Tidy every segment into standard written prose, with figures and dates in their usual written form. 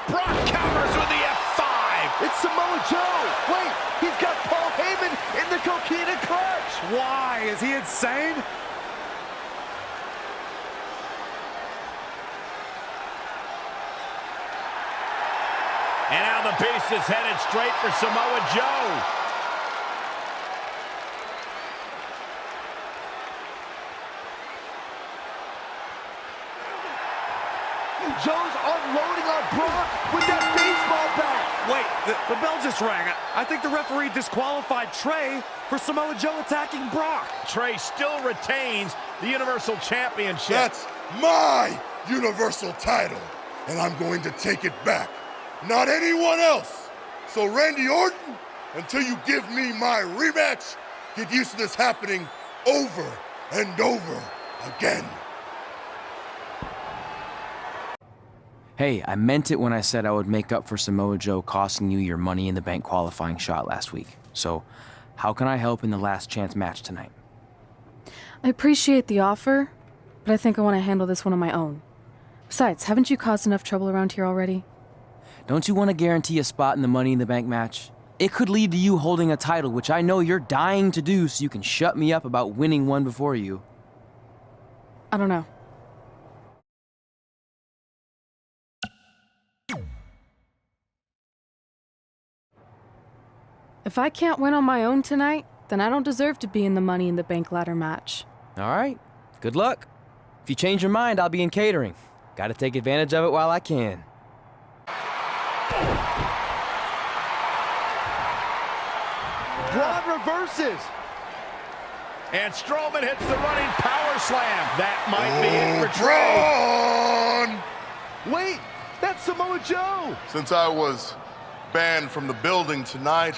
Brock counters with the F5. It's Samoa Joe. Wait, he's got Paul Heyman in the coquina clutch. Why? Is he insane? And now the Beast is headed straight for Samoa Joe. Joe's unloading on Brock with that baseball bat. Wait, the bell just rang. I think the referee disqualified Trey for Samoa Joe attacking Brock. Trey still retains the Universal Championship. That's my Universal title, and I'm going to take it back. Not anyone else. So Randy Orton, until you give me my rematch, get used to this happening over and over again. Hey, I meant it when I said I would make up for Samoa Joe costing you your Money in the Bank qualifying shot last week. So, how can I help in the last chance match tonight? I appreciate the offer, but I think I want to handle this one on my own. Besides, haven't you caused enough trouble around here already? Don't you want to guarantee a spot in the Money in the Bank match? It could lead to you holding a title, which I know you're dying to do, so you can shut me up about winning one before you. I don't know. If I can't win on my own tonight, then I don't deserve to be in the Money in the Bank ladder match. All right, good luck. If you change your mind, I'll be in catering. Gotta take advantage of it while I can. Braun reverses. And Strowman hits the running power slam. That might be it for Trey. Braun! Wait, that's Samoa Joe. Since I was banned from the building tonight,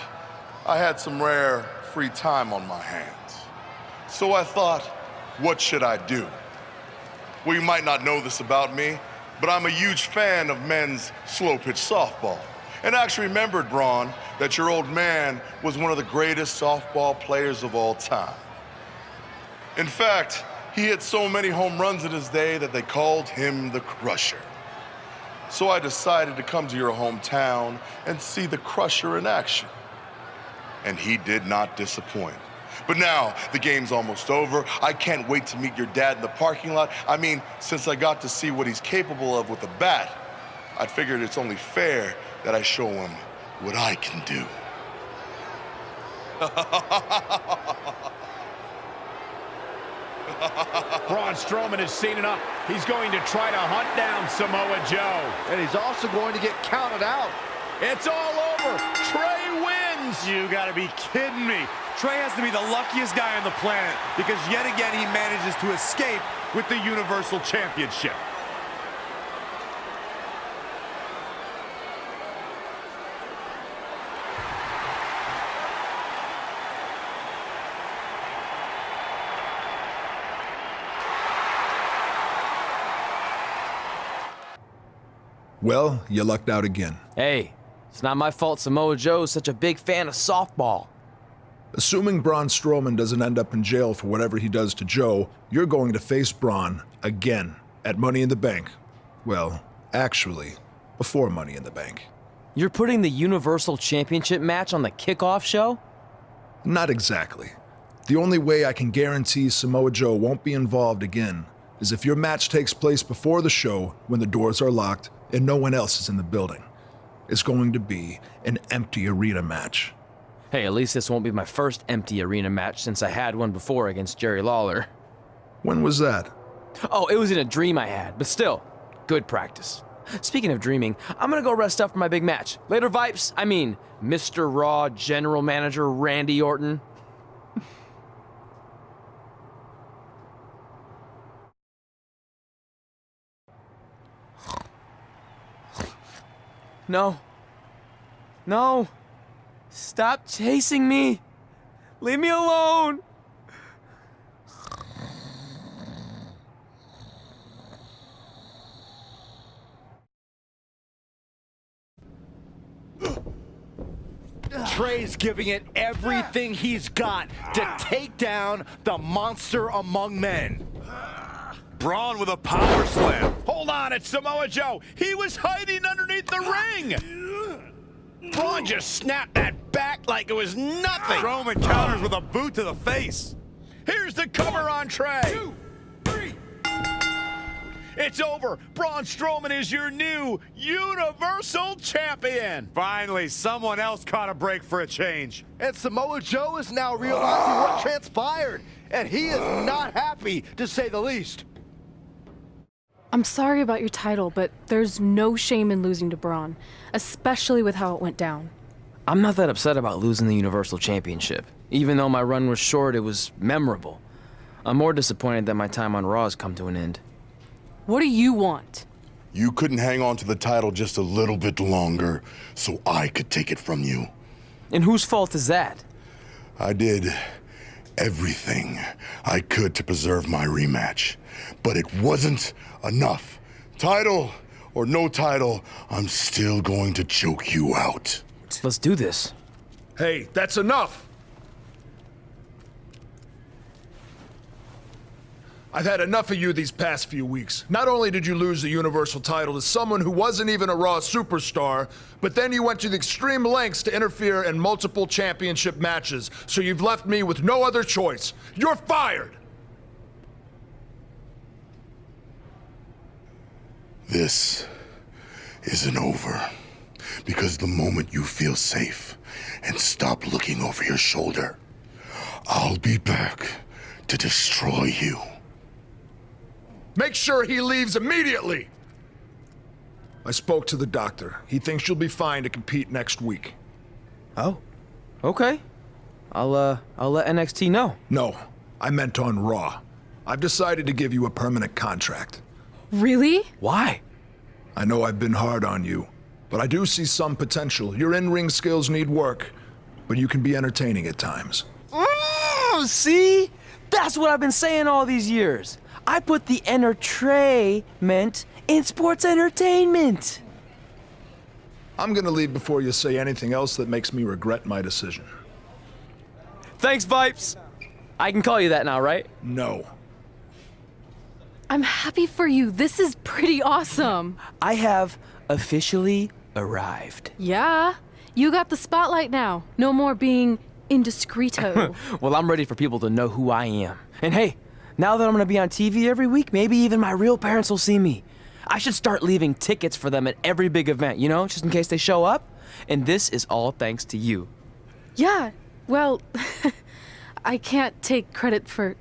I had some rare free time on my hands. So I thought, what should I do? Well, you might not know this about me, but I'm a huge fan of men's slow-pitch softball. And I actually remembered, Braun, that your old man was one of the greatest softball players of all time. In fact, he hit so many home runs in his day that they called him the Crusher. So I decided to come to your hometown and see the Crusher in action. And he did not disappoint. But now, the game's almost over. I can't wait to meet your dad in the parking lot. I mean, since I got to see what he's capable of with a bat, I figured it's only fair that I show him what I can do. Braun Strowman has seen enough. He's going to try to hunt down Samoa Joe. And he's also going to get counted out. It's all over. Trey wins. You gotta be kidding me. Trey has to be the luckiest guy on the planet because yet again he manages to escape with the Universal Championship. Well, you lucked out again. Hey, it's not my fault Samoa Joe's such a big fan of softball. Assuming Braun Strowman doesn't end up in jail for whatever he does to Joe, you're going to face Braun again at Money in the Bank. Well, actually, before Money in the Bank. You're putting the Universal Championship match on the kickoff show? Not exactly. The only way I can guarantee Samoa Joe won't be involved again is if your match takes place before the show when the doors are locked and no one else is in the building. It's going to be an empty arena match. Hey, at least this won't be my first empty arena match since I had one before against Jerry Lawler. When was that? Oh, it was in a dream I had, but still, good practice. Speaking of dreaming, I'm gonna go rest up for my big match. Later, Vipes. I mean, Mr. Raw General Manager Randy Orton. No. No. Stop chasing me. Leave me alone. Trey's giving it everything he's got to take down the monster among men. Braun with a power slam. Hold on, it's Samoa Joe. He was hiding underneath the ring. Braun just snapped that back like it was nothing. Strowman counters with a boot to the face. Here's the cover on Trey. 2, 3. It's over. Braun Strowman is your new Universal Champion. Finally, someone else caught a break for a change. And Samoa Joe is now realizing what transpired, and he is not happy, to say the least. I'm sorry about your title, but there's no shame in losing to Braun, especially with how it went down. I'm not that upset about losing the Universal Championship. Even though my run was short, it was memorable. I'm more disappointed that my time on Raw has come to an end. What do you want? You couldn't hang on to the title just a little bit longer so I could take it from you. And whose fault is that? I did everything I could to preserve my rematch, but it wasn't enough. Title or no title, I'm still going to choke you out. Let's do this. Hey, that's enough! I've had enough of you these past few weeks. Not only did you lose the Universal title to someone who wasn't even a Raw superstar, but then you went to the extreme lengths to interfere in multiple championship matches, so you've left me with no other choice. You're fired! This isn't over, because the moment you feel safe and stop looking over your shoulder, I'll be back to destroy you. Make sure he leaves immediately! I spoke to the doctor. He thinks you'll be fine to compete next week. Oh, okay. I'll let NXT know. No, I meant on Raw. I've decided to give you a permanent contract. Really? Why? I know I've been hard on you, but I do see some potential. Your in-ring skills need work, but you can be entertaining at times. See? That's what I've been saying all these years. I put the entertainment in sports entertainment. I'm gonna leave before you say anything else that makes me regret my decision. Thanks, Vipes. I can call you that now, right? No. I'm happy for you. This is pretty awesome. I have officially arrived. Yeah, you got the spotlight now. No more being indiscreto. Well, I'm ready for people to know who I am. And hey, now that I'm gonna be on TV every week, maybe even my real parents will see me. I should start leaving tickets for them at every big event, you know, just in case they show up. And this is all thanks to you. Yeah, well, I can't take credit for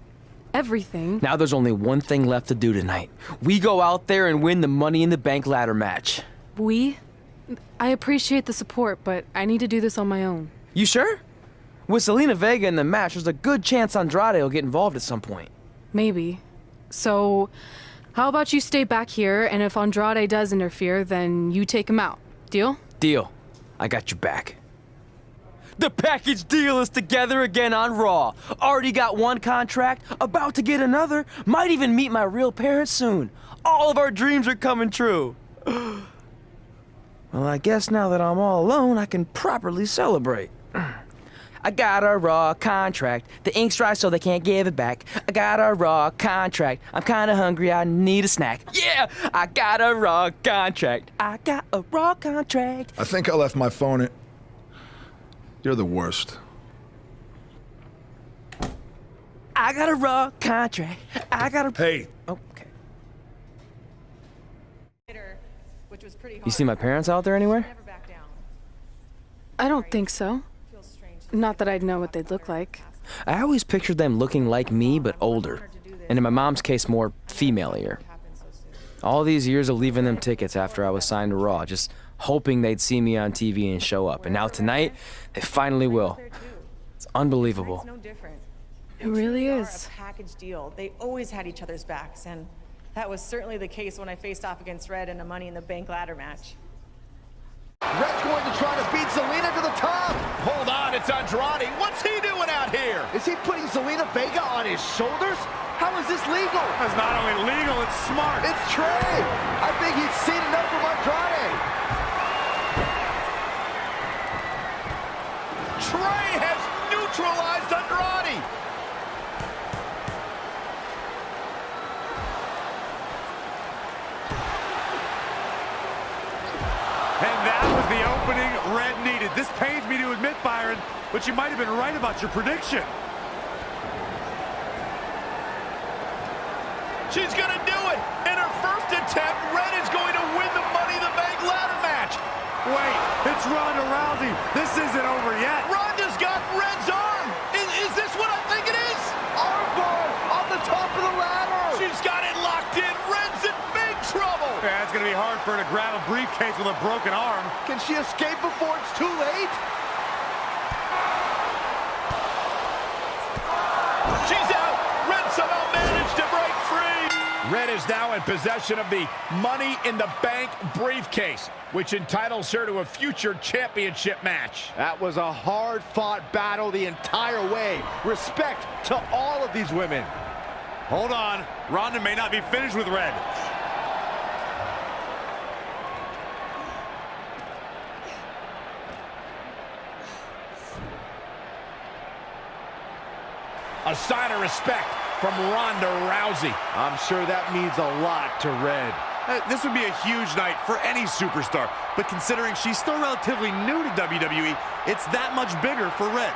everything. Now there's only one thing left to do tonight. We go out there and win the Money in the Bank ladder match. I appreciate the support, but I need to do this on my own. You sure? With Selena Vega in the match, there's a good chance Andrade will get involved at some point. Maybe. So, how about you stay back here, and if Andrade does interfere, then you take him out. Deal? Deal. I got your back. The package deal is together again on Raw. Already got one contract, about to get another, might even meet my real parents soon. All of our dreams are coming true. Well, I guess now that I'm all alone, I can properly celebrate. I got a Raw contract. The ink's dry so they can't give it back. I got a Raw contract. I'm kinda hungry, I need a snack. Yeah! I got a Raw contract. I got a Raw contract. I think I left my phone in... You're the worst. I got a Raw contract. I got a... Hey, Okay. Which was pretty hard. You see my parents out there anywhere? Never back down. I don't think so. Feels strange. Not that I'd know what they'd look like. I always pictured them looking like me, but older. And in my mom's case, more female-ier. Happened so soon. All these years of leaving them tickets after I was signed to Raw, just hoping they'd see me on TV and show up. And now tonight, they finally will. There too. It's unbelievable. It's no different. It really They are is. a package deal. They always had each other's backs, and that was certainly the case when I faced off against Red in a Money in the Bank ladder match. Red's going to try to beat Zelina to the top. Hold on, it's Andrade. What's he doing out here? Is he putting Zelina Vega on his shoulders? How is this legal? That's not only legal, it's smart. It's Trey. I think he's seen enough from Andrade. Trey has neutralized Andrade. And that was the opening Red needed. This pains me to admit, Byron, but you might have been right about your prediction. She's gonna do it! In her first attempt, Red is going to win the Money in the Bank ladder match! Wait, it's Ronda Rousey. This isn't over yet. Ronda's got Red's arm! Is this what I think it is? Armbar on the top of the ladder! She's got it locked in! Red's in big trouble! Yeah, it's gonna be hard for her to grab a briefcase with a broken arm. Can she escape before it's too late? She's out! Red somehow managed to break free! Red is now in possession of the Money in the Bank briefcase, which entitles her to a future championship match. That was a hard-fought battle the entire way. Respect to all of these women. Hold on, Ronda may not be finished with Red. A sign of respect from Ronda Rousey. I'm sure that means a lot to Red. This would be a huge night for any superstar, but considering she's still relatively new to WWE, it's that much bigger for Red.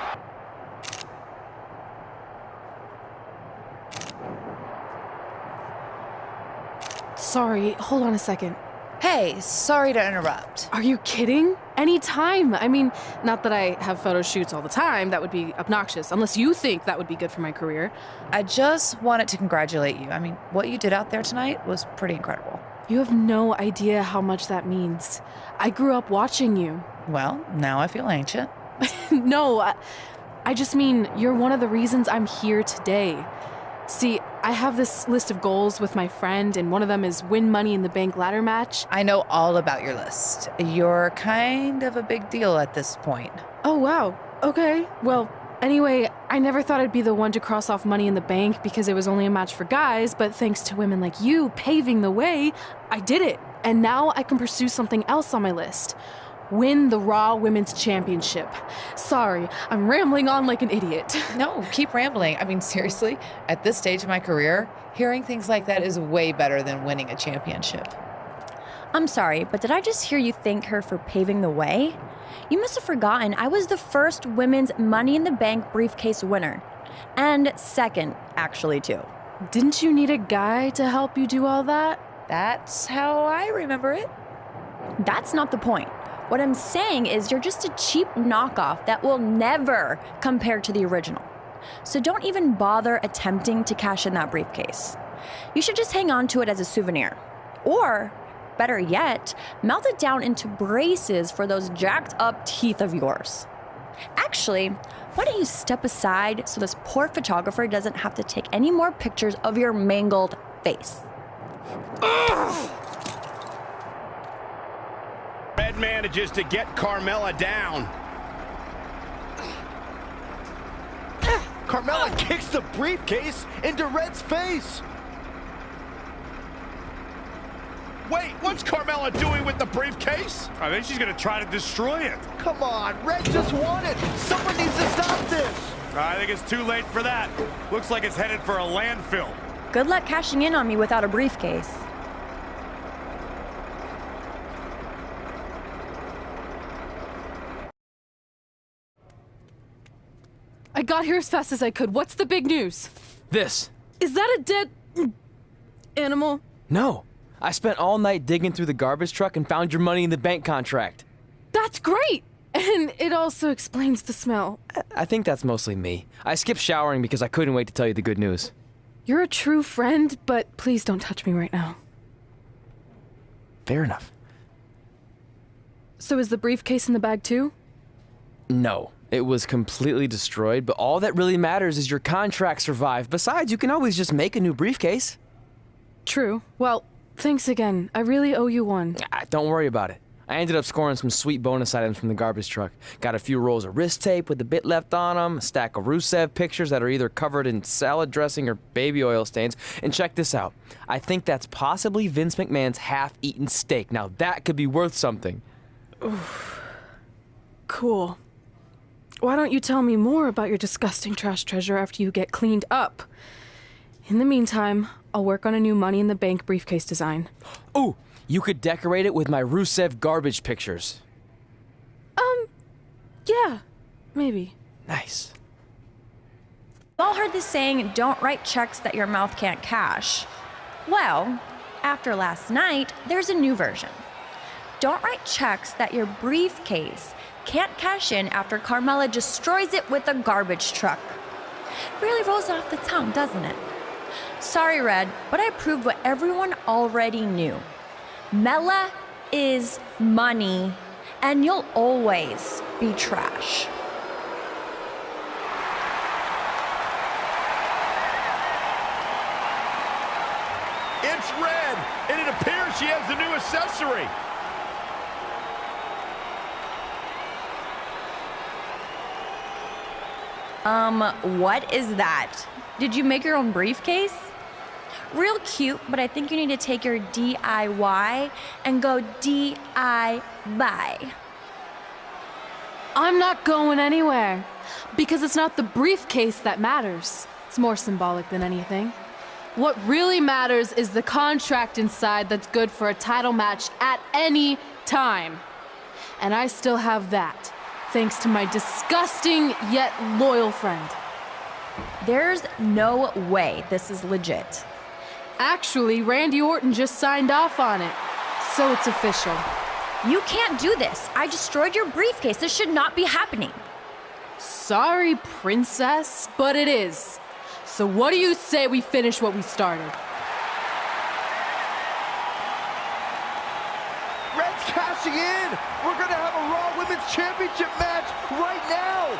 Sorry, hold on a second. Hey, sorry to interrupt. Are you kidding? Anytime. I mean, not that I have photo shoots all the time. That would be obnoxious, unless you think that would be good for my career. I just wanted to congratulate you. I mean, what you did out there tonight was pretty incredible. You have no idea how much that means. I grew up watching you. Well, now I feel ancient. No, I just mean you're one of the reasons I'm here today. See, I have this list of goals with my friend, and one of them is win Money in the Bank ladder match. I know all about your list. You're kind of a big deal at this point. Oh, wow. Okay. Well, anyway, I never thought I'd be the one to cross off Money in the Bank because it was only a match for guys, but thanks to women like you paving the way, I did it. And now I can pursue something else on my list. Win the Raw Women's Championship. Sorry, I'm rambling on like an idiot. No, keep rambling. I mean, seriously, at this stage of my career, hearing things like that is way better than winning a championship. I'm sorry, but did I just hear you thank her for paving the way? You must have forgotten I was the first women's Money in the Bank briefcase winner. And second, actually, too. Didn't you need a guy to help you do all that? That's how I remember it. That's not the point. What I'm saying is you're just a cheap knockoff that will never compare to the original. So don't even bother attempting to cash in that briefcase. You should just hang on to it as a souvenir. Or, better yet, melt it down into braces for those jacked up teeth of yours. Actually, why don't you step aside so this poor photographer doesn't have to take any more pictures of your mangled face? Red manages to get Carmella down. Carmella kicks the briefcase into Red's face. Wait, what's Carmella doing with the briefcase? I think she's gonna try to destroy it. Come on, Red just won it. Someone needs to stop this. I think it's too late for that. Looks like it's headed for a landfill. Good luck cashing in on me without a briefcase. I got here as fast as I could. What's the big news? This. Is that a dead animal? No. I spent all night digging through the garbage truck and found your Money in the Bank contract. That's great! And it also explains the smell. I think that's mostly me. I skipped showering because I couldn't wait to tell you the good news. You're a true friend, but please don't touch me right now. Fair enough. So is the briefcase in the bag too? No. It was completely destroyed, but all that really matters is your contract survived. Besides, you can always just make a new briefcase. True. Well, thanks again. I really owe you one. Don't worry about it. I ended up scoring some sweet bonus items from the garbage truck. Got a few rolls of wrist tape with a bit left on them, a stack of Rusev pictures that are either covered in salad dressing or baby oil stains. And check this out. I think that's possibly Vince McMahon's half-eaten steak. Now that could be worth something. Oof. Cool. Why don't you tell me more about your disgusting trash treasure after you get cleaned up? In the meantime, I'll work on a new Money in the Bank briefcase design. Ooh, You could decorate it with my Rusev garbage pictures. Yeah, maybe. Nice. You've all heard the saying, don't write checks that your mouth can't cash. Well, after last night, there's a new version. Don't write checks that your briefcase can't cash in after Carmella destroys it with a garbage truck. Really rolls off the tongue, doesn't it? Sorry, Red, but I proved what everyone already knew. Mella is money, and you'll always be trash. It's Red, and it appears she has the new accessory. What is that? Did you make your own briefcase? Real cute, but I think you need to take your DIY and go DI-buy. I'm not going anywhere. Because it's not the briefcase that matters. It's more symbolic than anything. What really matters is the contract inside that's good for a title match at any time. And I still have that, thanks to my disgusting yet loyal friend. There's no way this is legit. Actually, Randy Orton just signed off on it. So it's official. You can't do this. I destroyed your briefcase. This should not be happening. Sorry, princess, but it is. So what do you say we finish what we started? Red's cashing in. We're gonna have a Raw Women's Championship match right now.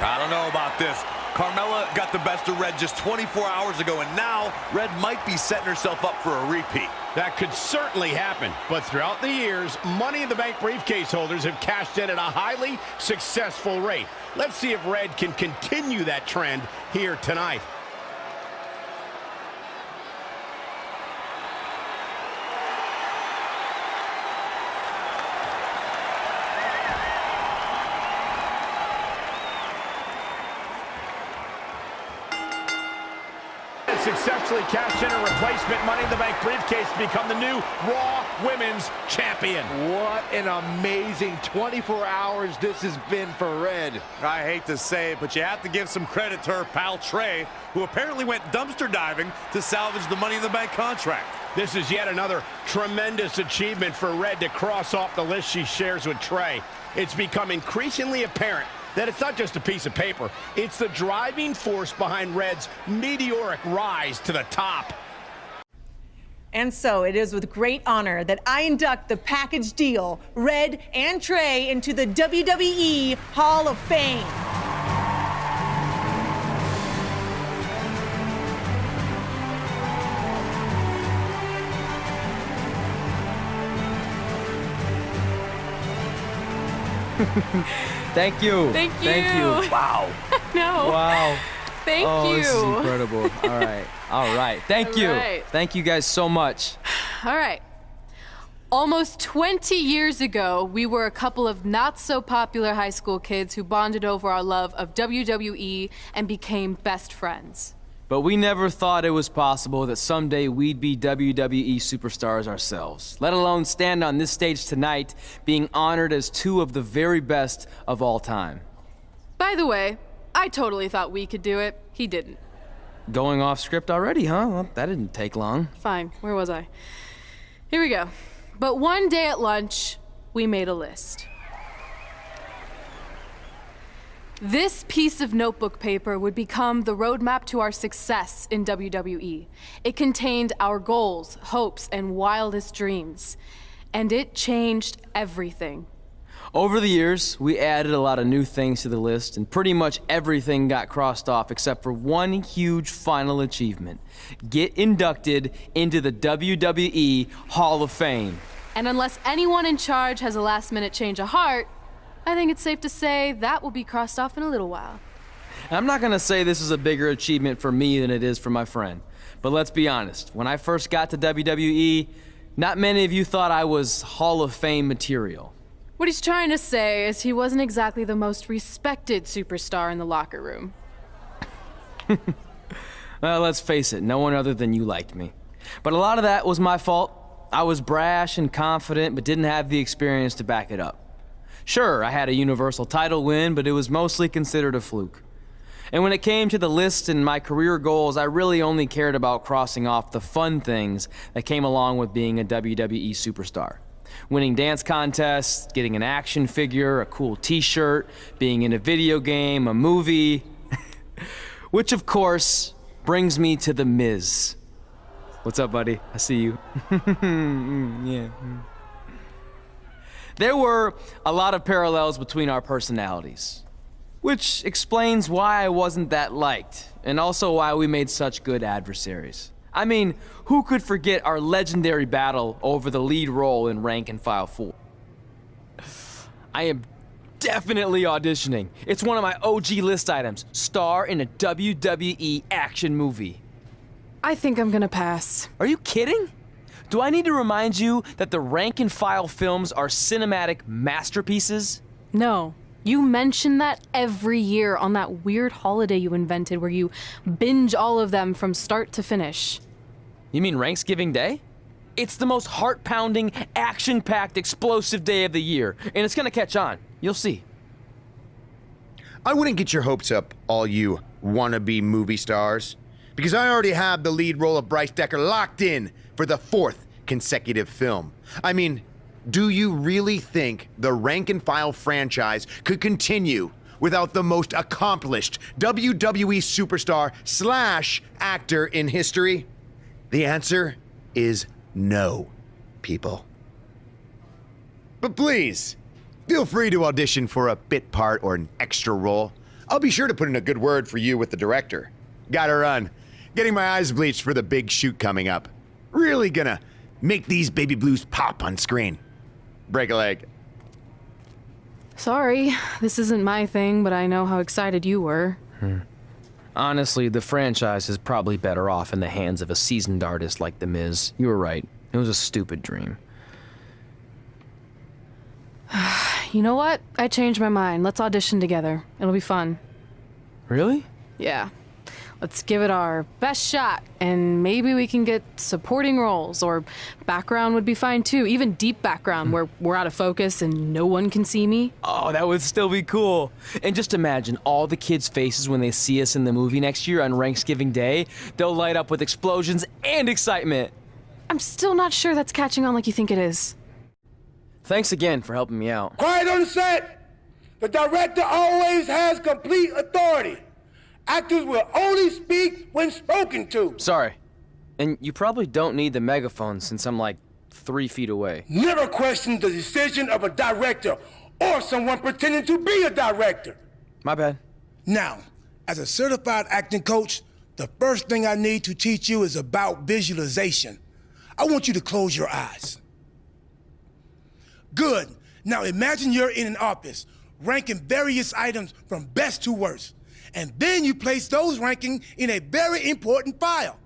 I don't know about this. Carmella got the best of Red just 24 hours ago, and now Red might be setting herself up for a repeat. That could certainly happen, but throughout the years, Money in the Bank briefcase holders have cashed in at a highly successful rate. Let's see if Red can continue that trend here tonight. Successfully cashed in a replacement Money in the Bank briefcase to become the new Raw Women's Champion. What an amazing 24 hours this has been for Red. I hate to say it, but you have to give some credit to her pal Trey, who apparently went dumpster diving to salvage the Money in the Bank contract. This is yet another tremendous achievement for Red to cross off the list she shares with Trey. It's become increasingly apparent that it's not just a piece of paper, it's the driving force behind Red's meteoric rise to the top. And so it is with great honor that I induct the package deal, Red and Trey, into the WWE Hall of Fame. Thank you. Thank you. Thank you. Wow. No. Wow. Thank you. This is incredible. All right. All right. Thank you. right. Thank you guys so much. All right. Almost 20 years ago, we were a couple of not-so-popular high school kids who bonded over our love of WWE and became best friends. But we never thought it was possible that someday we'd be WWE superstars ourselves, let alone stand on this stage tonight being honored as two of the very best of all time. By the way, I totally thought we could do it. He didn't. Going off script already, huh? Well, that didn't take long. Fine. Where was I? Here we go. But one day at lunch, we made a list. This piece of notebook paper would become the roadmap to our success in WWE. It contained our goals, hopes, and wildest dreams. And it changed everything. Over the years, we added a lot of new things to the list, and pretty much everything got crossed off except for one huge final achievement: get inducted into the WWE Hall of Fame. And unless anyone in charge has a last-minute change of heart, I think it's safe to say that will be crossed off in a little while. I'm not gonna say this is a bigger achievement for me than it is for my friend, but let's be honest, when I first got to WWE, not many of you thought I was Hall of Fame material. What he's trying to say is he wasn't exactly the most respected superstar in the locker room. Well, let's face it, no one other than you liked me. But a lot of that was my fault. I was brash and confident, but didn't have the experience to back it up. Sure, I had a Universal title win, but it was mostly considered a fluke. And when it came to the list and my career goals, I really only cared about crossing off the fun things that came along with being a WWE superstar. Winning dance contests, getting an action figure, a cool t-shirt, being in a video game, a movie. Which, of course, brings me to The Miz. What's up, buddy? I see you. Yeah. There were a lot of parallels between our personalities, which explains why I wasn't that liked, and also why we made such good adversaries. I mean, who could forget our legendary battle over the lead role in Rank and File 4? I am definitely auditioning. It's one of my OG list items. Star in a WWE action movie. I think I'm gonna pass. Are you kidding? Do I need to remind you that the Rank and File films are cinematic masterpieces? No. You mention that every year on that weird holiday you invented where you binge all of them from start to finish. You mean Ranksgiving Day? It's the most heart-pounding, action-packed, explosive day of the year, and it's gonna catch on. You'll see. I wouldn't get your hopes up, all you wannabe movie stars, because I already have the lead role of Bryce Decker locked in for the 4th consecutive film. I mean, do you really think the Rank and File franchise could continue without the most accomplished WWE superstar / actor in history? The answer is no, people. But please, feel free to audition for a bit part or an extra role. I'll be sure to put in a good word for you with the director. Gotta run. Getting my eyes bleached for the big shoot coming up. Really gonna make these baby blues pop on screen. Break a leg. Sorry, this isn't my thing, but I know how excited you were. Honestly, the franchise is probably better off in the hands of a seasoned artist like The Miz. You were right. It was a stupid dream. You know what? I changed my mind. Let's audition together. It'll be fun. Really? Yeah. Let's give it our best shot, and maybe we can get supporting roles, or background would be fine too, even deep background where we're out of focus and no one can see me. Oh, that would still be cool. And just imagine all the kids' faces when they see us in the movie next year on Ranksgiving Day. They'll light up with explosions and excitement. I'm still not sure that's catching on like you think it is. Thanks again for helping me out. Quiet on the set! The director always has complete authority. Actors will only speak when spoken to. Sorry. And you probably don't need the megaphone since I'm like 3 feet away. Never question the decision of a director or someone pretending to be a director. My bad. Now, as a certified acting coach, the first thing I need to teach you is about visualization. I want you to close your eyes. Good. Now imagine you're in an office, ranking various items from best to worst. And then you place those rankings in a very important file.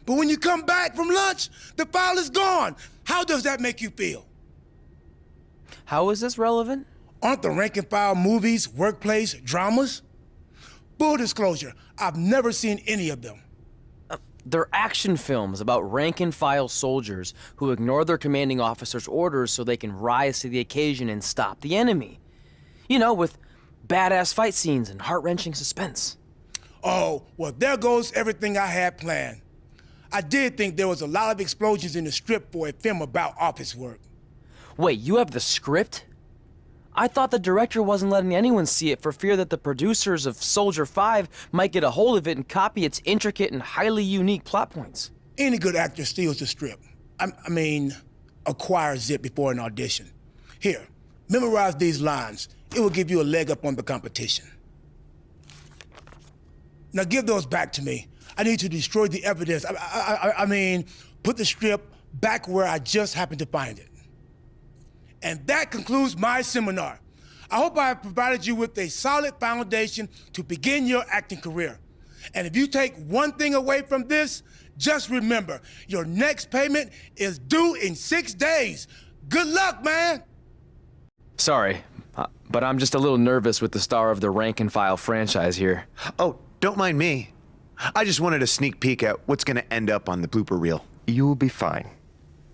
But when you come back from lunch, the file is gone. How does that make you feel? How is this relevant? Aren't the rank and file movies, workplace, dramas? Full disclosure, I've never seen any of them. They're action films about rank-and-file soldiers who ignore their commanding officer's orders so they can rise to the occasion and stop the enemy. You know, with badass fight scenes and heart-wrenching suspense. Oh, well, there goes everything I had planned. I did think there was a lot of explosions in the script for a film about office work. Wait, you have the script? I thought the director wasn't letting anyone see it for fear that the producers of Soldier 5 might get a hold of it and copy its intricate and highly unique plot points. Any good actor steals the script. I mean, acquires it before an audition. Here, memorize these lines. It will give you a leg up on the competition. Now give those back to me. I need to destroy the evidence. I mean, put the script back where I just happened to find it. And that concludes my seminar. I hope I have provided you with a solid foundation to begin your acting career. And if you take one thing away from this, just remember, your next payment is due in 6 days. Good luck, man. Sorry, but I'm just a little nervous with the star of the Rank and File franchise here. Oh, don't mind me. I just wanted a sneak peek at what's gonna end up on the blooper reel. You'll be fine.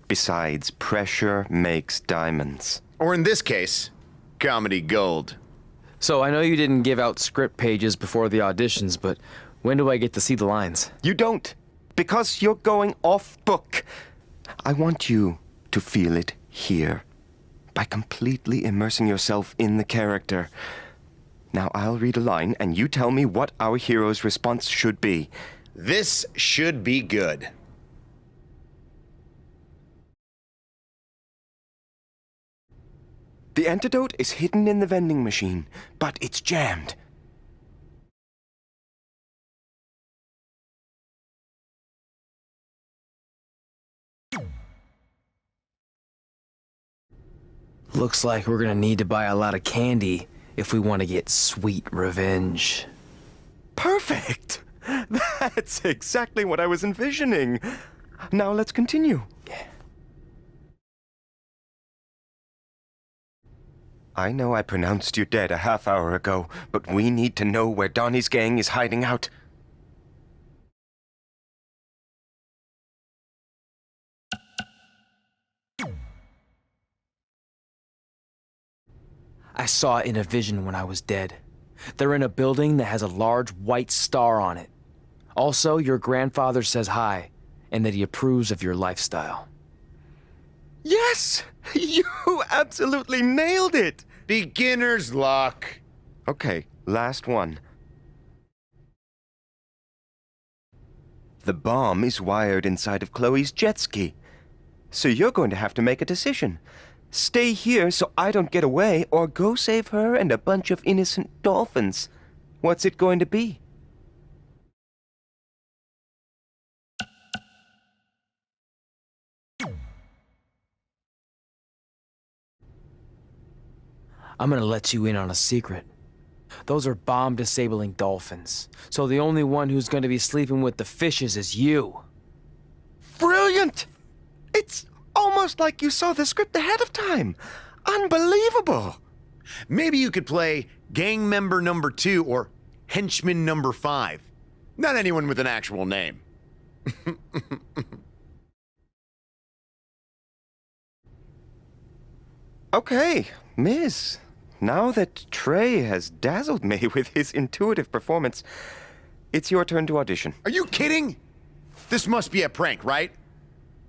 Besides, pressure makes diamonds. Or in this case, comedy gold. So I know you didn't give out script pages before the auditions, but when do I get to see the lines? You don't, because you're going off book. I want you to feel it here, by completely immersing yourself in the character. Now I'll read a line, and you tell me what our hero's response should be. This should be good. The antidote is hidden in the vending machine, but it's jammed. Looks like we're gonna need to buy a lot of candy if we want to get sweet revenge. Perfect! That's exactly what I was envisioning. Now let's continue. I know I pronounced you dead a half hour ago, but we need to know where Donnie's gang is hiding out. I saw it in a vision when I was dead. They're in a building that has a large white star on it. Also, your grandfather says hi, and that he approves of your lifestyle. Yes! You absolutely nailed it! Beginner's luck. Okay, last one. The bomb is wired inside of Chloe's jet ski. So you're going to have to make a decision. Stay here so I don't get away, or go save her and a bunch of innocent dolphins. What's it going to be? I'm gonna let you in on a secret. Those are bomb-disabling dolphins. So the only one who's gonna be sleeping with the fishes is you. Brilliant! It's almost like you saw the script ahead of time. Unbelievable! Maybe you could play gang member number 2 or henchman number 5. Not anyone with an actual name. Okay, Miss. Now that Trey has dazzled me with his intuitive performance, it's your turn to audition. Are you kidding? This must be a prank, right?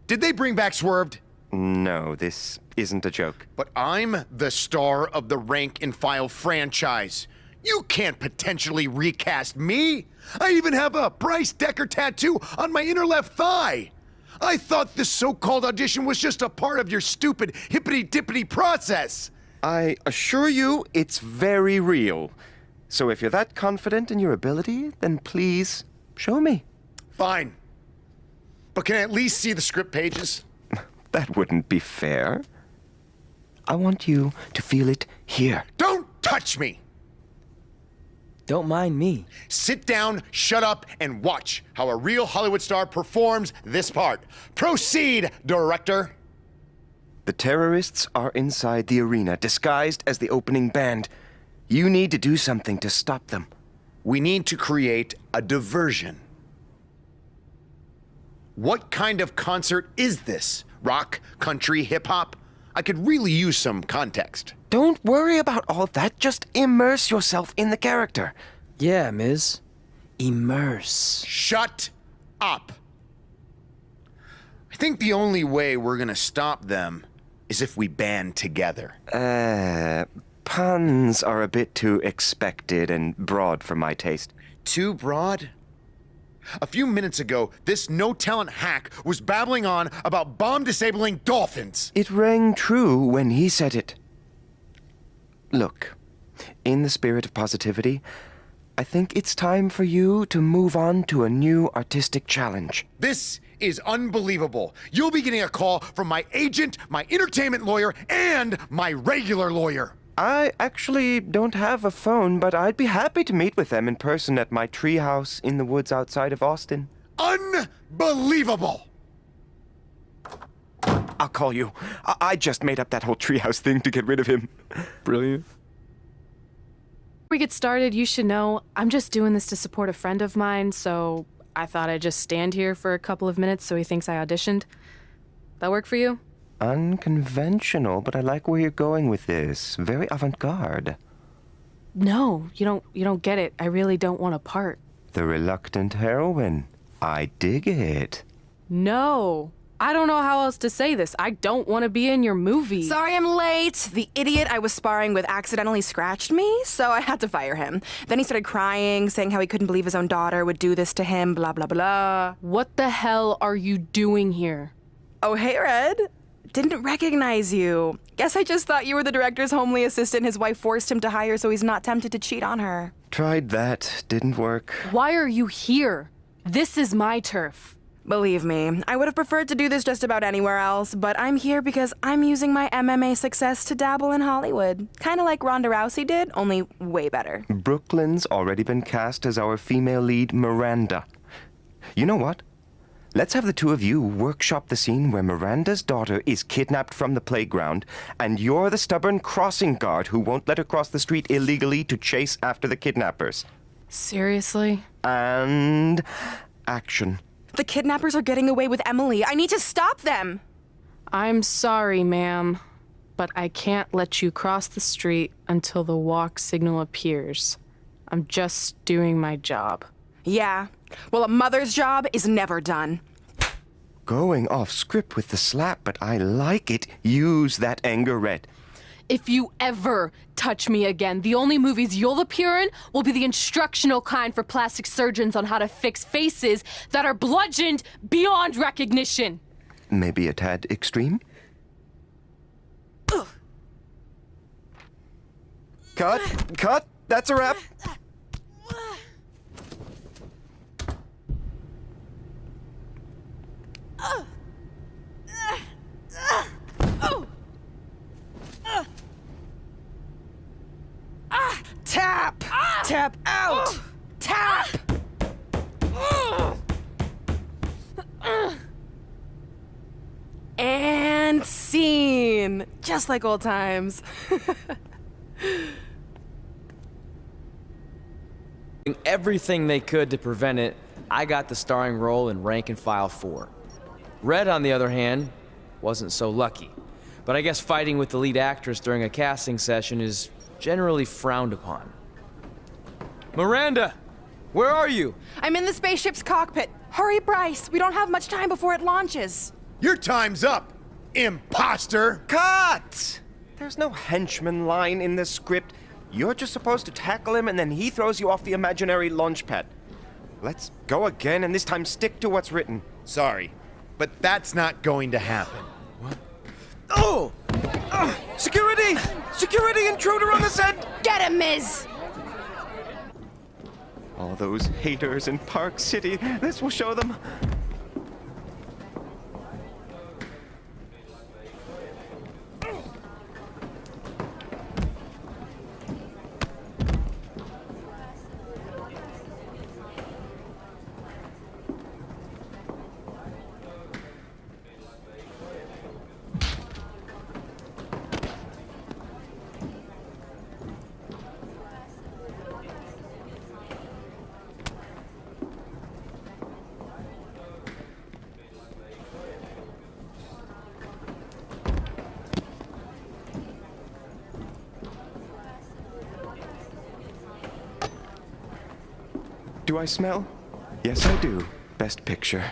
Did they bring back Swerved? No, this isn't a joke. But I'm the star of the Rank and File franchise. You can't potentially recast me. I even have a Bryce Decker tattoo on my inner left thigh. I thought this so-called audition was just a part of your stupid hippity-dippity process. I assure you, it's very real. So if you're that confident in your ability, then please show me. Fine. But can I at least see the script pages? That wouldn't be fair. I want you to feel it here. Don't touch me! Don't mind me. Sit down, shut up, and watch how a real Hollywood star performs this part. Proceed, director. The terrorists are inside the arena, disguised as the opening band. You need to do something to stop them. We need to create a diversion. What kind of concert is this? Rock, country, hip-hop? I could really use some context. Don't worry about all that. Just immerse yourself in the character. Yeah, Ms. Immerse. Shut up. I think the only way we're gonna stop them is if we band together. Puns are a bit too expected and broad for my taste. Too broad? A few minutes ago, this no-talent hack was babbling on about bomb-disabling dolphins. It rang true when he said it. Look, in the spirit of positivity, I think it's time for you to move on to a new artistic challenge. This is unbelievable. You'll be getting a call from my agent, my entertainment lawyer, and my regular lawyer. I actually don't have a phone, but I'd be happy to meet with them in person at my treehouse in the woods outside of Austin. Unbelievable! I'll call you. I just made up that whole treehouse thing to get rid of him. Brilliant. Before we get started, you should know I'm just doing this to support a friend of mine, so I thought I'd just stand here for a couple of minutes so he thinks I auditioned. That work for you? Unconventional, but I like where you're going with this. Very avant-garde. No, you don't get it. I really don't want a part. The reluctant heroine. I dig it. No. I don't know how else to say this. I don't want to be in your movie. Sorry I'm late. The idiot I was sparring with accidentally scratched me, so I had to fire him. Then he started crying, saying how he couldn't believe his own daughter would do this to him, blah, blah, blah. What the hell are you doing here? Oh, hey, Red. Didn't recognize you. Guess I just thought you were the director's homely assistant his wife forced him to hire so he's not tempted to cheat on her. Tried that. Didn't work. Why are you here? This is my turf. Believe me, I would have preferred to do this just about anywhere else, but I'm here because I'm using my MMA success to dabble in Hollywood. Kind of like Ronda Rousey did, only way better. Brooklyn's already been cast as our female lead, Miranda. You know what? Let's have the two of you workshop the scene where Miranda's daughter is kidnapped from the playground, and you're the stubborn crossing guard who won't let her cross the street illegally to chase after the kidnappers. Seriously? And action. The kidnappers are getting away with Emily. I need to stop them! I'm sorry, ma'am, but I can't let you cross the street until the walk signal appears. I'm just doing my job. Yeah. Well, a mother's job is never done. Going off script with the slap, but I like it. Use that anger, Red. If you ever touch me again, the only movies you'll appear in will be the instructional kind for plastic surgeons on how to fix faces that are bludgeoned beyond recognition. Maybe a tad extreme? Ugh. Cut! Cut! That's a wrap! Tap! Tap out! Tap! And scene! Just like old times. Everything they could to prevent it, I got the starring role in Rank and File 4. Red, on the other hand, wasn't so lucky. But I guess fighting with the lead actress during a casting session is generally frowned upon. Miranda! Where are you? I'm in the spaceship's cockpit. Hurry, Bryce. We don't have much time before it launches. Your time's up, imposter! Cut! There's no henchman line in this script. You're just supposed to tackle him and then he throws you off the imaginary launch pad. Let's go again and this time stick to what's written. Sorry, but that's not going to happen. What? Oh! Security! Security intruder on the set! Get him, Miz! All those haters in Park City, this will show them. Do I smell? Yes, I do. Best picture.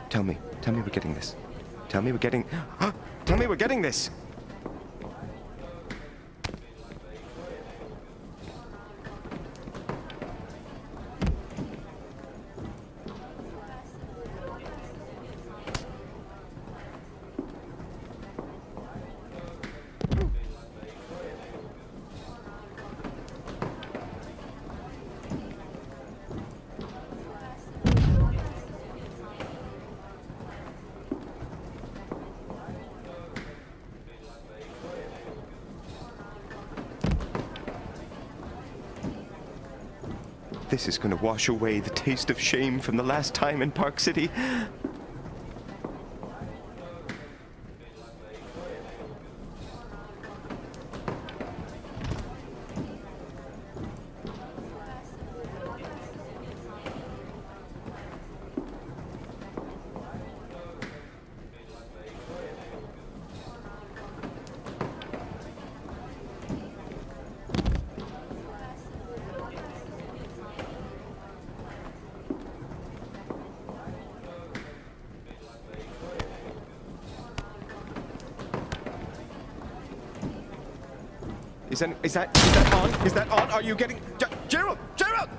Tell me we're getting this. Tell me we're getting... Tell me we're getting this! This is gonna wash away the taste of shame from the last time in Park City. Is that on? Is that on? Are you getting... Gerald! Gerald!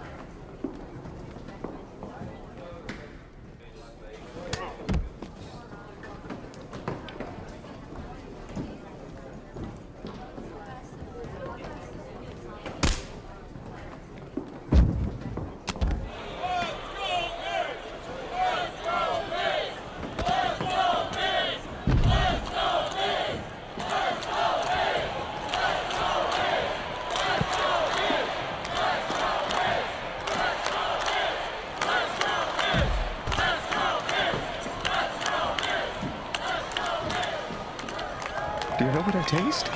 Do you know what I taste?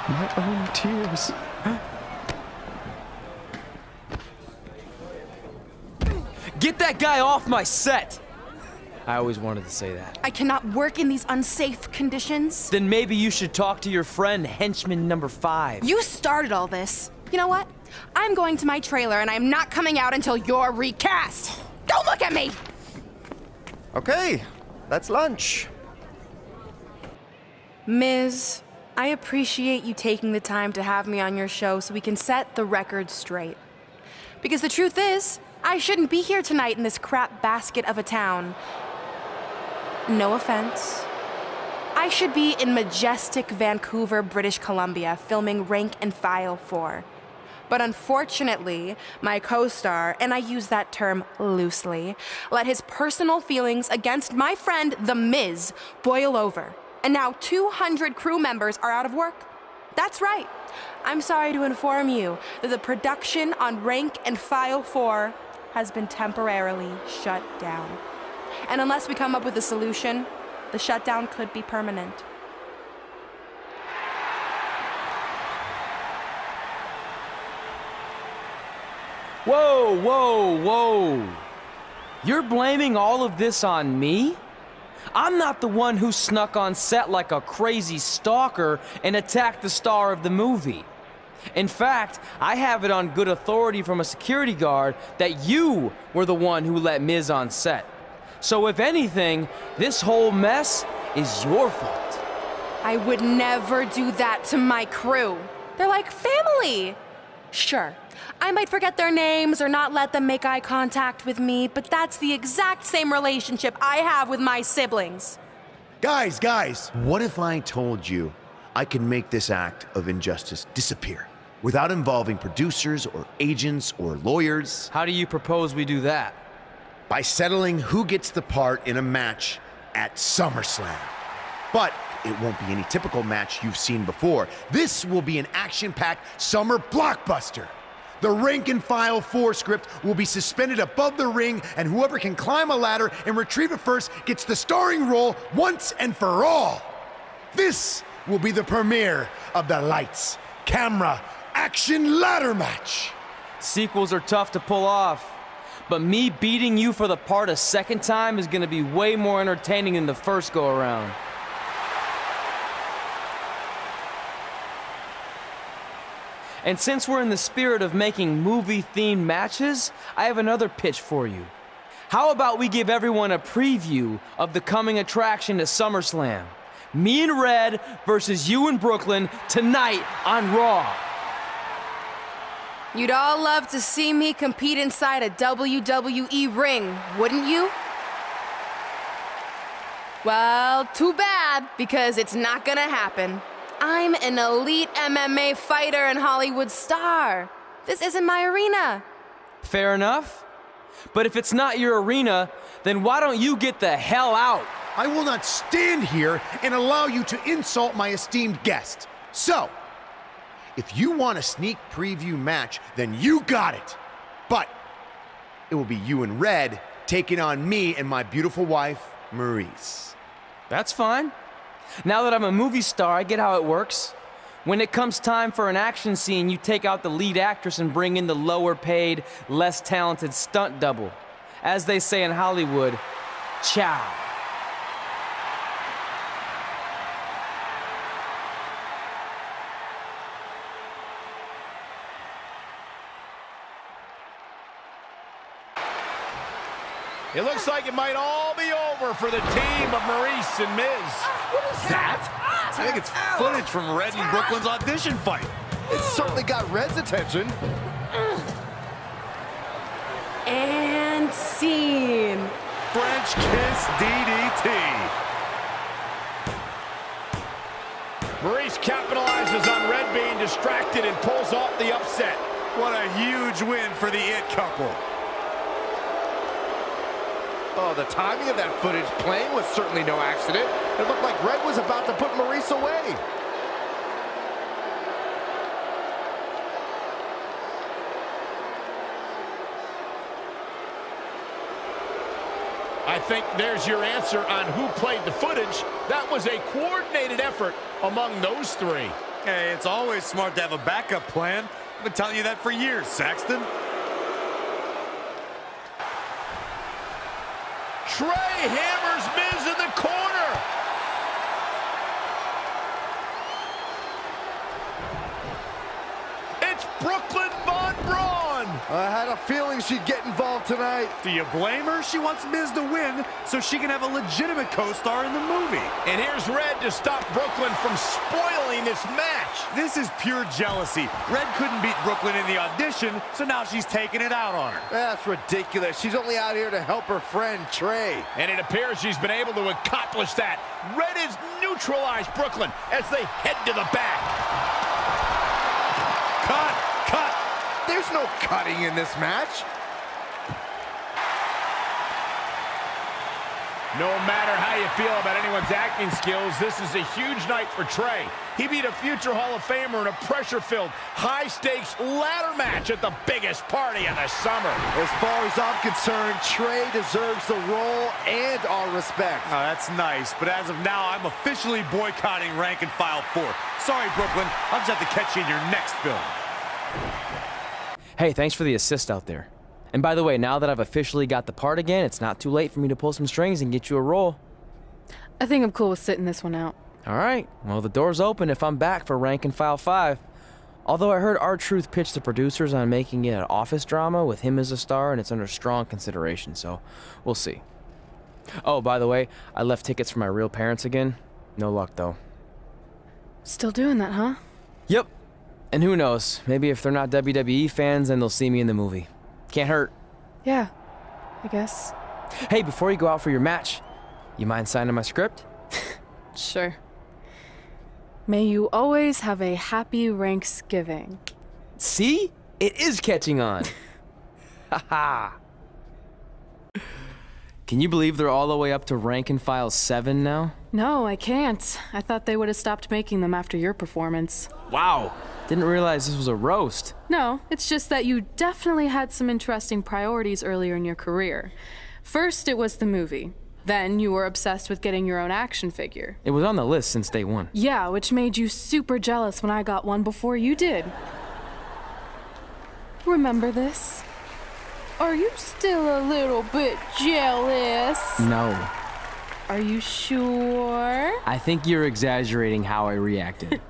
My own tears. Get that guy off my set! I always wanted to say that. I cannot work in these unsafe conditions. Then maybe you should talk to your friend, henchman number 5. You started all this. You know what? I'm going to my trailer and I'm not coming out until you're recast. Don't look at me! Okay, that's lunch. Ms., I appreciate you taking the time to have me on your show so we can set the record straight. Because the truth is, I shouldn't be here tonight in this crap basket of a town. No offense. I should be in majestic Vancouver, British Columbia, filming Rank and File 4. But unfortunately, my co-star, and I use that term loosely, let his personal feelings against my friend, The Miz, boil over. And now 200 crew members are out of work. That's right. I'm sorry to inform you that the production on Rank and File 4 has been temporarily shut down. And unless we come up with a solution, the shutdown could be permanent. Whoa, whoa, whoa. You're blaming all of this on me? I'm not the one who snuck on set like a crazy stalker and attacked the star of the movie. In fact, I have it on good authority from a security guard that you were the one who let Miz on set. So if anything, this whole mess is your fault. I would never do that to my crew. They're like family. Sure, I might forget their names or not let them make eye contact with me, but that's the exact same relationship I have with my siblings. Guys, what if I told you I can make this act of injustice disappear without involving producers or agents or lawyers? How do you propose we do that? By settling who gets the part in a match at SummerSlam. But it won't be any typical match you've seen before. This will be an action-packed summer blockbuster. The Rank and File 4 script will be suspended above the ring, and whoever can climb a ladder and retrieve it first gets the starring role once and for all. This will be the premiere of the lights, camera, action ladder match. Sequels are tough to pull off, but me beating you for the part a second time is gonna be way more entertaining than the first go-around. And since we're in the spirit of making movie-themed matches, I have another pitch for you. How about we give everyone a preview of the coming attraction to SummerSlam? Me and Red versus you in Brooklyn tonight on Raw. You'd all love to see me compete inside a WWE ring, wouldn't you? Well, too bad, because it's not gonna happen. I'm an elite MMA fighter and Hollywood star. This isn't my arena. Fair enough. But if it's not your arena, then why don't you get the hell out? I will not stand here and allow you to insult my esteemed guest. So, if you want a sneak preview match, then you got it. But it will be you and Red taking on me and my beautiful wife, Maurice. That's fine. Now that I'm a movie star, I get how it works. When it comes time for an action scene, you take out the lead actress and bring in the lower paid, less talented stunt double. As they say in Hollywood, ciao. It looks like it might all be over for the team of Maurice and Miz. What is that? I think it's footage from Red and Brooklyn's audition fight. It certainly got Red's attention. And scene. French kiss DDT. Maurice capitalizes on Red being distracted and pulls off the upset. What a huge win for the It couple. Oh, the timing of that footage playing was certainly no accident. It looked like Red was about to put Maurice away. I think there's your answer on who played the footage. That was a coordinated effort among those three. Hey, it's always smart to have a backup plan. I've been telling you that for years, Saxton. Trey hammers Miz in the corner. It's Brooklyn Von Braun. I had a feeling she'd get involved tonight. Do you blame her? She wants Miz to win so she can have a legitimate co-star in the movie. And here's Red to stop Brooklyn from spoiling this match. This is pure jealousy. Red couldn't beat Brooklyn in the audition, so now she's taking it out on her. That's ridiculous. She's only out here to help her friend, Trey. And it appears she's been able to accomplish that. Red has neutralized Brooklyn as they head to the back. Cut! Cut! There's no cutting in this match. No matter how you feel about anyone's acting skills, this is a huge night for Trey. He beat a future Hall of Famer in a pressure-filled, high-stakes ladder match at the biggest party of the summer. As far as I'm concerned, Trey deserves the role and our respect. Oh, that's nice, but as of now, I'm officially boycotting Rank and File 4. Sorry, Brooklyn. I'll just have to catch you in your next film. Hey, thanks for the assist out there. And by the way, now that I've officially got the part again, it's not too late for me to pull some strings and get you a role. I think I'm cool with sitting this one out. All right, well, the door's open if I'm back for Rank and File 5. Although I heard R-Truth pitch the producers on making it an office drama with him as a star, and it's under strong consideration, so we'll see. Oh, by the way, I left tickets for my real parents again. No luck, though. Still doing that, huh? Yep. And who knows, maybe if they're not WWE fans, then they'll see me in the movie. Can't hurt. Yeah, I guess. Hey, before you go out for your match, you mind signing my script? Sure. May you always have a happy Ranksgiving. See? It is catching on. Haha. Can you believe they're all the way up to Rank and File 7 now? No, I can't. I thought they would have stopped making them after your performance. Wow. Didn't realize this was a roast. No, it's just that you definitely had some interesting priorities earlier in your career. First, it was the movie. Then you were obsessed with getting your own action figure. It was on the list since day one. Yeah, which made you super jealous when I got one before you did. Remember this? Are you still a little bit jealous? No. Are you sure? I think you're exaggerating how I reacted.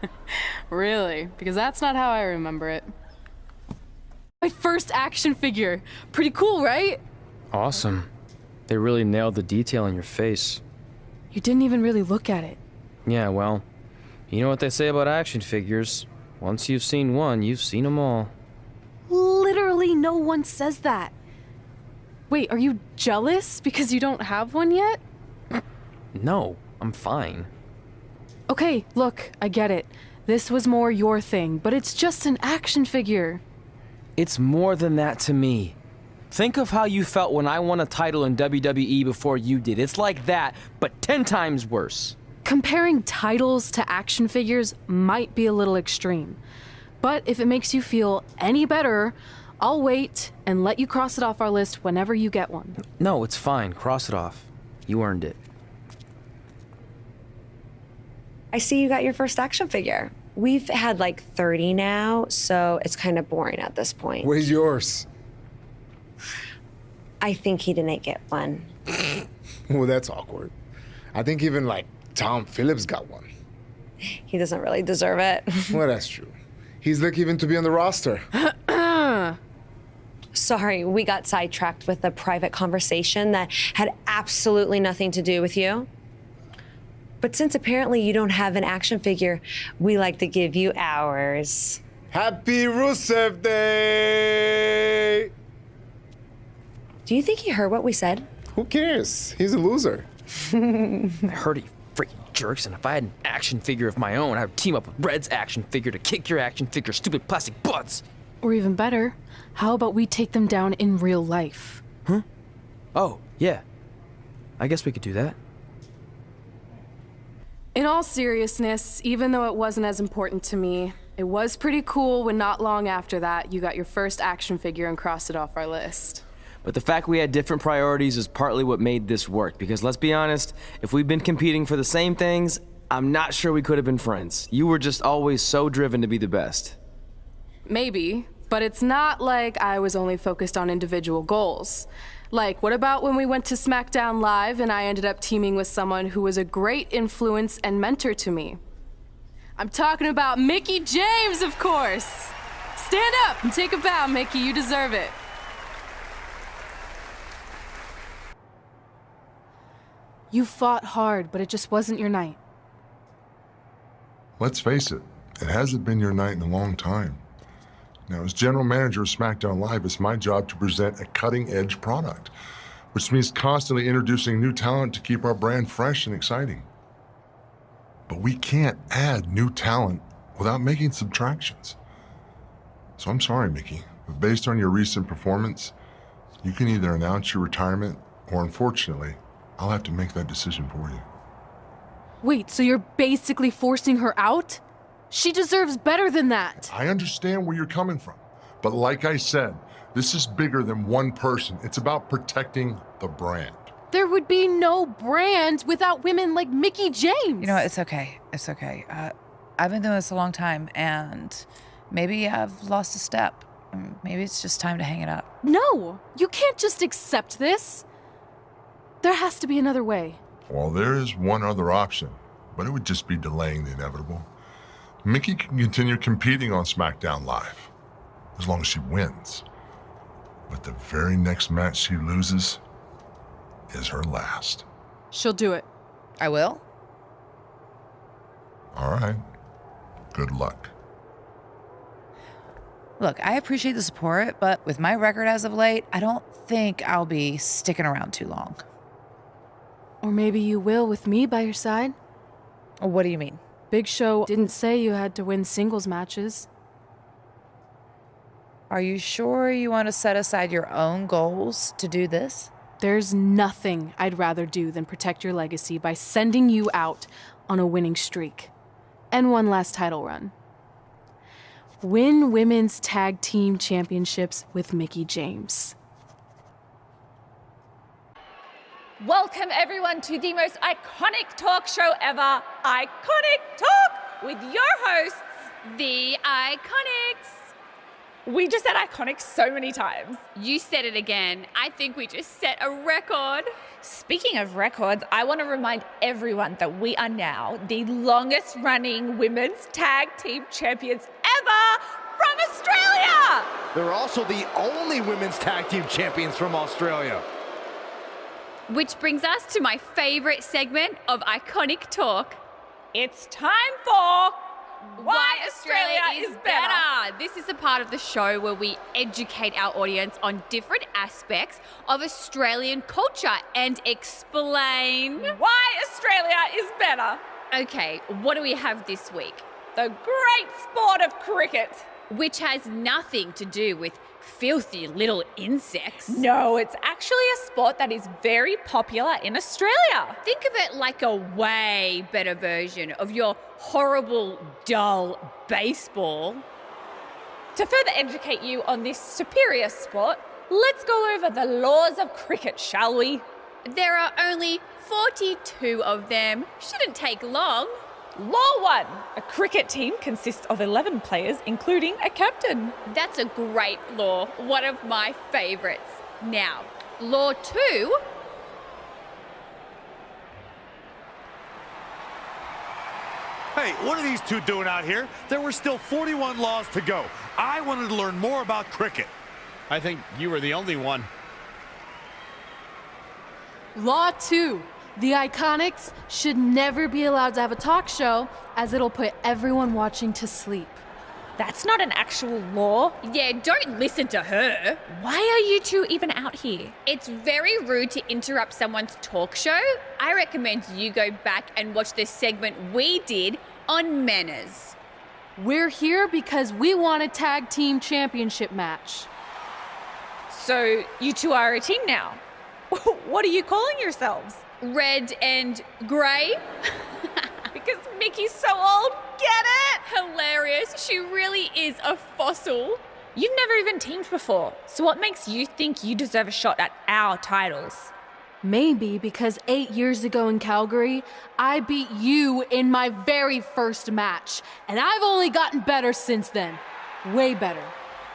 Really? Because that's not how I remember it. My first action figure. Pretty cool, right? Awesome. They really nailed the detail in your face. You didn't even really look at it. Yeah, well, you know what they say about action figures. Once you've seen one, you've seen them all. Literally no one says that. Wait, are you jealous because you don't have one yet? No, I'm fine. Okay, look, I get it. This was more your thing, but it's just an action figure. It's more than that to me. Think of how you felt when I won a title in WWE before you did. It's like that, but 10 times worse. Comparing titles to action figures might be a little extreme. But if it makes you feel any better, I'll wait and let you cross it off our list whenever you get one. No, it's fine. Cross it off. You earned it. I see you got your first action figure. We've had like 30 now, so it's kind of boring at this point. Where's yours? I think he didn't get one. Well, that's awkward. I think even like Tom Phillips got one. He doesn't really deserve it. Well, that's true. He's lucky even to be on the roster. Sorry, we got sidetracked with a private conversation that had absolutely nothing to do with you. But since apparently you don't have an action figure, we like to give you ours. Happy Rusev Day! Do you think he heard what we said? Who cares? He's a loser. I heard he freaking jerks, and if I had an action figure of my own, I would team up with Red's action figure to kick your action figure stupid plastic butts. Or even better, how about we take them down in real life? Huh? Oh, yeah. I guess we could do that. In all seriousness, even though it wasn't as important to me, it was pretty cool when not long after that, you got your first action figure and crossed it off our list. But the fact we had different priorities is partly what made this work, because let's be honest, if we'd been competing for the same things, I'm not sure we could have been friends. You were just always so driven to be the best. Maybe, but it's not like I was only focused on individual goals. Like, what about when we went to SmackDown Live and I ended up teaming with someone who was a great influence and mentor to me? I'm talking about Mickie James, of course! Stand up and take a bow, Mickie, you deserve it. You fought hard, but it just wasn't your night. Let's face it, it hasn't been your night in a long time. Now, as general manager of SmackDown Live, it's my job to present a cutting-edge product, which means constantly introducing new talent to keep our brand fresh and exciting. But we can't add new talent without making subtractions. So I'm sorry, Mickie, but based on your recent performance, you can either announce your retirement or, unfortunately, I'll have to make that decision for you. Wait, so you're basically forcing her out? She deserves better than that. I understand where you're coming from, but like I said, this is bigger than one person. It's about protecting the brand. There would be no brand without women like Mickie James. You know what? It's okay. It's okay. I've been doing this a long time, and maybe I've lost a step. Maybe it's just time to hang it up. No, you can't just accept this. There has to be another way. Well, there is one other option, but it would just be delaying the inevitable. Mickie can continue competing on SmackDown Live, as long as she wins. But the very next match she loses is her last. She'll do it. I will? All right. Good luck. Look, I appreciate the support, but with my record as of late, I don't think I'll be sticking around too long. Or maybe you will with me by your side. What do you mean? Big Show didn't say you had to win singles matches. Are you sure you want to set aside your own goals to do this? There's nothing I'd rather do than protect your legacy by sending you out on a winning streak. And one last title run. Win Women's Tag Team Championships with Mickie James. Welcome everyone to the most iconic talk show ever, Iconic Talk, with your hosts, the Iconics. We just said iconic so many times. You said it again. I think we just set a record. Speaking of records, I want to remind everyone that we are now the longest running women's tag team champions ever from Australia. They're also the only women's tag team champions from Australia. Which brings us to my favorite segment of Iconic Talk. It's time for Why Australia is Better. This is a part of the show where we educate our audience on different aspects of Australian culture and explain why Australia is better. Okay, what do we have this week? The great sport of cricket. Which has nothing to do with filthy little insects. No, it's actually a sport that is very popular in Australia. Think of it like a way better version of your horrible, dull baseball. To further educate you on this superior sport, let's go over the laws of cricket, shall we? There are only 42 of them. Shouldn't take long. Law 1. A cricket team consists of 11 players, including a captain. That's a great law, one of my favourites. Now, Law 2. Hey, what are these two doing out here? There were still 41 laws to go. I wanted to learn more about cricket. I think you were the only one. Law 2. The Iconics should never be allowed to have a talk show, as it'll put everyone watching to sleep. That's not an actual law. Yeah, don't listen to her. Why are you two even out here? It's very rude to interrupt someone's talk show. I recommend you go back and watch the segment we did on manners. We're here because we want a tag team championship match. So you two are a team now. What are you calling yourselves? Red and grey? Because Mickey's so old. Get it? Hilarious. She really is a fossil. You've never even teamed before, so what makes you think you deserve a shot at our titles? Maybe because 8 years ago in Calgary, I beat you in my very first match, and I've only gotten better since then. Way better.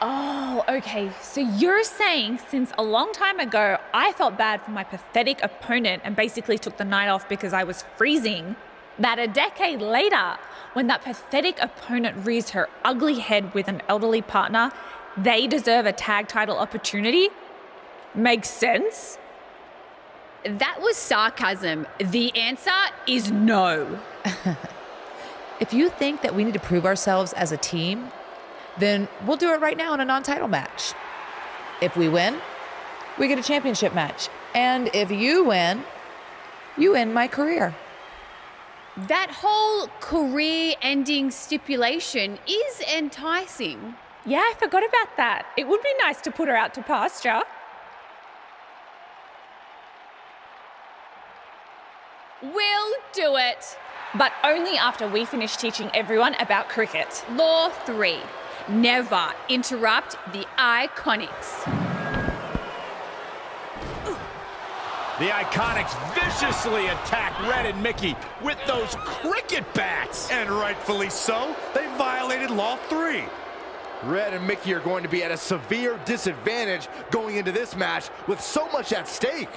Oh, okay. So you're saying since a long time ago, I felt bad for my pathetic opponent and basically took the night off because I was freezing, that a decade later, when that pathetic opponent rears her ugly head with an elderly partner, they deserve a tag title opportunity? Makes sense? That was sarcasm. The answer is no. If you think that we need to prove ourselves as a team, then we'll do it right now in a non-title match. If we win, we get a championship match. And if you win, you end my career. That whole career-ending stipulation is enticing. Yeah, I forgot about that. It would be nice to put her out to pasture. We'll do it. But only after we finish teaching everyone about cricket. Law 3. Never interrupt the Iconics. The Iconics viciously attack Red and Mickey with those cricket bats. And rightfully so. They violated Law 3. Red and Mickey are going to be at a severe disadvantage going into this match with so much at stake.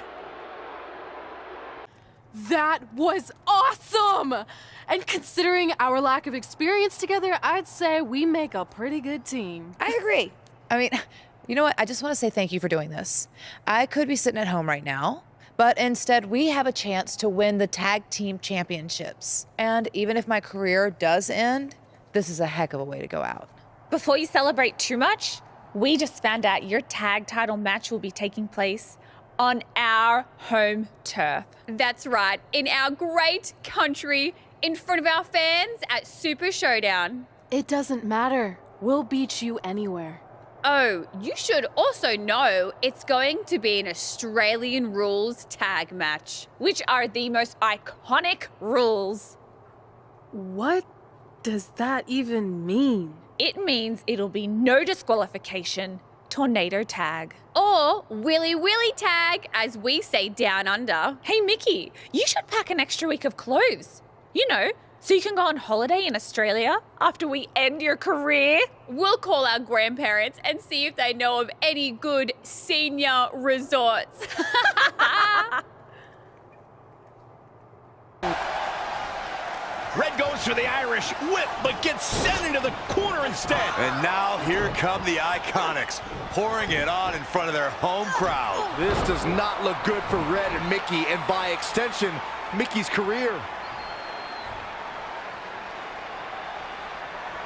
That was awesome! And considering our lack of experience together, I'd say we make a pretty good team. I agree. I mean, you know what? I just want to say thank you for doing this. I could be sitting at home right now, but instead we have a chance to win the tag team championships. And even if my career does end, this is a heck of a way to go out. Before you celebrate too much, we just found out your tag title match will be taking place on our home turf. That's right, in our great country, in front of our fans at Super Showdown. It doesn't matter. We'll beat you anywhere. Oh, you should also know it's going to be an Australian rules tag match, which are the most iconic rules. What does that even mean? It means it'll be no disqualification, tornado tag. Or willy willy tag, as we say down under. Hey Mickey, you should pack an extra week of clothes. You know, so you can go on holiday in Australia after we end your career. We'll call our grandparents and see if they know of any good senior resorts. Red goes for the Irish whip, but gets sent into the corner instead. And now here come the Iconics, pouring it on in front of their home crowd. This does not look good for Red and Mickey, and by extension, Mickey's career.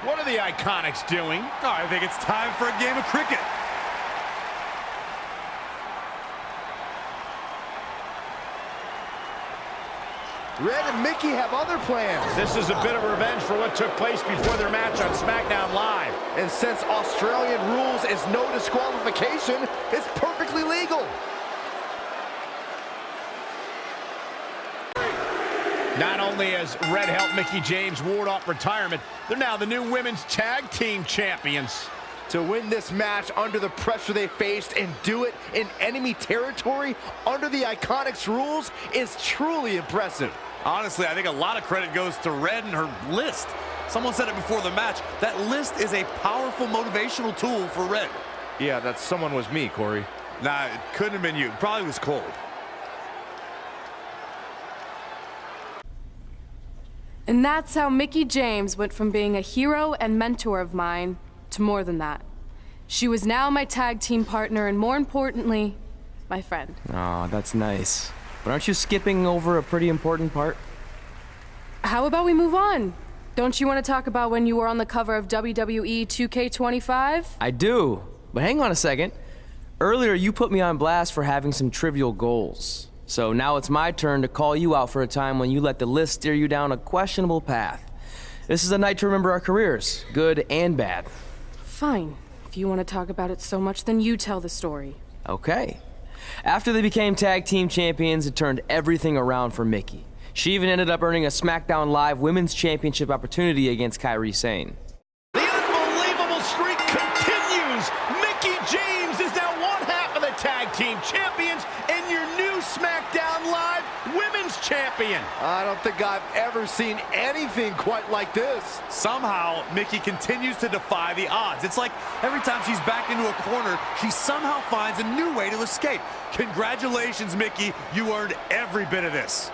What are the Iconics doing? Oh, I think it's time for a game of cricket. Red and Mickey have other plans. This is a bit of revenge for what took place before their match on SmackDown Live. And since Australian rules is no disqualification, it's perfectly legal. Not only has Red helped Mickey James ward off retirement, they're now the new women's tag team champions. To win this match under the pressure they faced and do it in enemy territory under the Iconics rules is truly impressive. Honestly, I think a lot of credit goes to Red and her list. Someone said it before the match, that list is a powerful motivational tool for Red. Yeah, that someone was me, Corey. Nah, it couldn't have been you. Probably was Cole. And that's how Mickie James went from being a hero and mentor of mine to more than that. She was now my tag team partner and, more importantly, my friend. Aw, that's nice. But aren't you skipping over a pretty important part? How about we move on? Don't you want to talk about when you were on the cover of WWE 2K25? I do, but hang on a second. Earlier, you put me on blast for having some trivial goals. So now it's my turn to call you out for a time when you let the list steer you down a questionable path. This is a night to remember our careers, good and bad. Fine. If you want to talk about it so much, then you tell the story. Okay. After they became tag team champions, it turned everything around for Mickie. She even ended up earning a SmackDown Live Women's Championship opportunity against Kairi Sane. The unbelievable streak continues. Mickie James is now one half of the tag team champions and your new SmackDown Live Women's Champion. I don't think I've ever seen anything quite like this. Somehow, Mickie continues to defy the odds. It's like every time she's backed into a corner, she somehow finds a new way to escape. Congratulations, Mickie. You earned every bit of this.